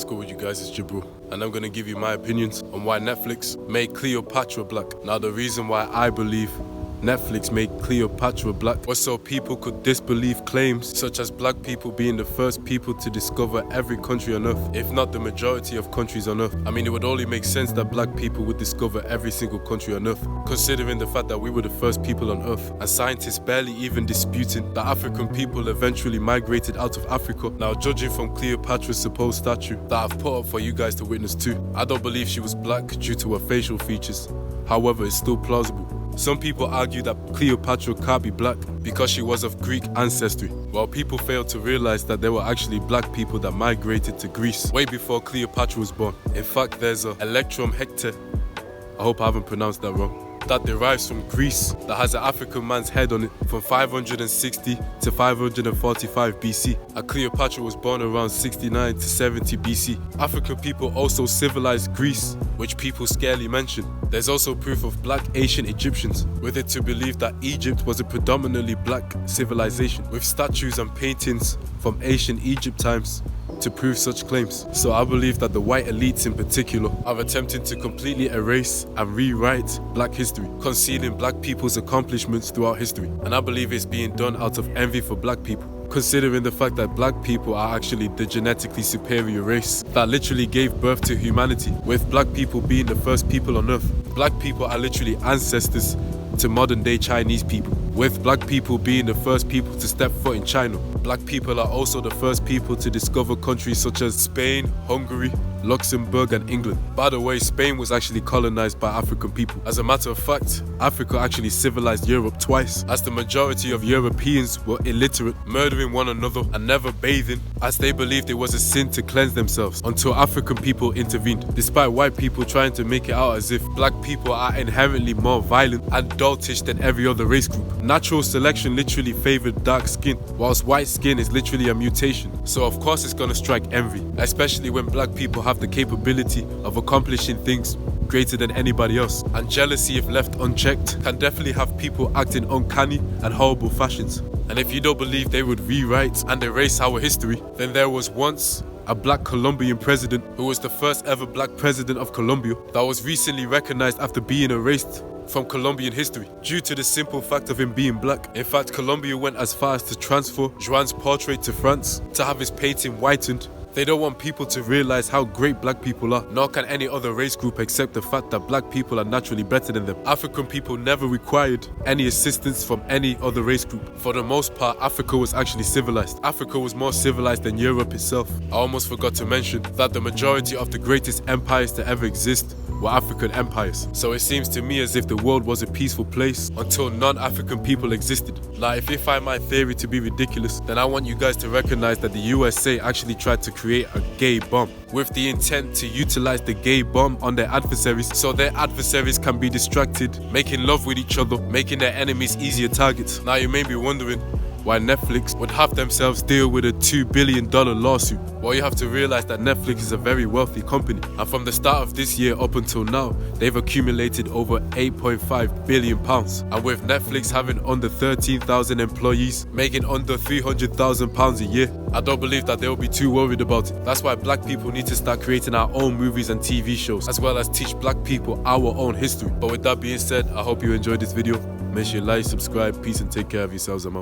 What's good with you guys? It's Jibril, and I'm gonna give you my opinions on why Netflix made Cleopatra black. Now, the reason why I believe Netflix made Cleopatra black was so people could disbelieve claims such as black people being the first people to discover every country on earth, if not the majority of countries on earth. I mean, it would only make sense that black people would discover every single country on earth, considering the fact that we were the first people on earth, and scientists barely even disputing that African people eventually migrated out of Africa. Now, judging from Cleopatra's supposed statue that I've put up for you guys to witness too, I don't believe she was black due to her facial features. However, it's still plausible. Some people argue that Cleopatra can't be black because she was of Greek ancestry, while people fail to realize that there were actually black people that migrated to Greece way before Cleopatra was born. In fact, there's a electrum hector, I hope I haven't pronounced that wrong, that derives from Greece that has an African man's head on it from 560 to 545 BC. And Cleopatra was born around 69 to 70 BC. African people also civilized Greece, which people scarcely mention. There's also proof of black ancient Egyptians, with it to believe that Egypt was a predominantly black civilization, with statues and paintings from ancient Egypt times to prove such claims. So I believe that the white elites in particular are attempting to completely erase and rewrite black history, concealing black people's accomplishments throughout history. And I believe it's being done out of envy for black people, considering the fact that black people are actually the genetically superior race that literally gave birth to humanity, with black people being the first people on earth. Black people are literally ancestors to modern day Chinese people, with black people being the first people to step foot in China. Black people are also the first people to discover countries such as Spain, Hungary, Luxembourg and England. By the way, Spain was actually colonized by African people. As a matter of fact, Africa actually civilized Europe twice, as the majority of Europeans were illiterate, murdering one another and never bathing, as they believed it was a sin to cleanse themselves, until African people intervened, despite white people trying to make it out as if black people are inherently more violent and doltish than every other race group. Natural selection literally favored dark skin, whilst white skin is literally a mutation. So of course it's gonna strike envy, especially when black people have the capability of accomplishing things greater than anybody else. And jealousy, if left unchecked, can definitely have people acting uncanny and horrible fashions. And if you don't believe they would rewrite and erase our history, then there was once a black Colombian president who was the first ever black president of Colombia that was recently recognized after being erased from Colombian history due to the simple fact of him being black. In fact, Colombia went as far as to transfer Juan's portrait to France to have his painting whitened. They don't want people to realize how great black people are, nor can any other race group accept the fact that black people are naturally better than them. African people never required any assistance from any other race group. For the most part, Africa was actually civilized. Africa was more civilized than Europe itself. I almost forgot to mention that the majority of the greatest empires to ever exist were African empires. So it seems to me as if the world was a peaceful place until non-African people existed. Now, if you find my theory to be ridiculous, then I want you guys to recognize that the USA actually tried to create a gay bomb with the intent to utilize the gay bomb on their adversaries, so their adversaries can be distracted, making love with each other, making their enemies easier targets. Now, you may be wondering why Netflix would have themselves deal with a $2 billion lawsuit. Well, you have to realize that Netflix is a very wealthy company, and from the start of this year up until now, they've accumulated over £8.5 billion. And with Netflix having under 13,000 employees, making under £300,000 a year, I don't believe that they'll be too worried about it. That's why black people need to start creating our own movies and TV shows, as well as teach black people our own history. But with that being said, I hope you enjoyed this video. Make sure you like, subscribe, peace and take care of yourselves. I'm out.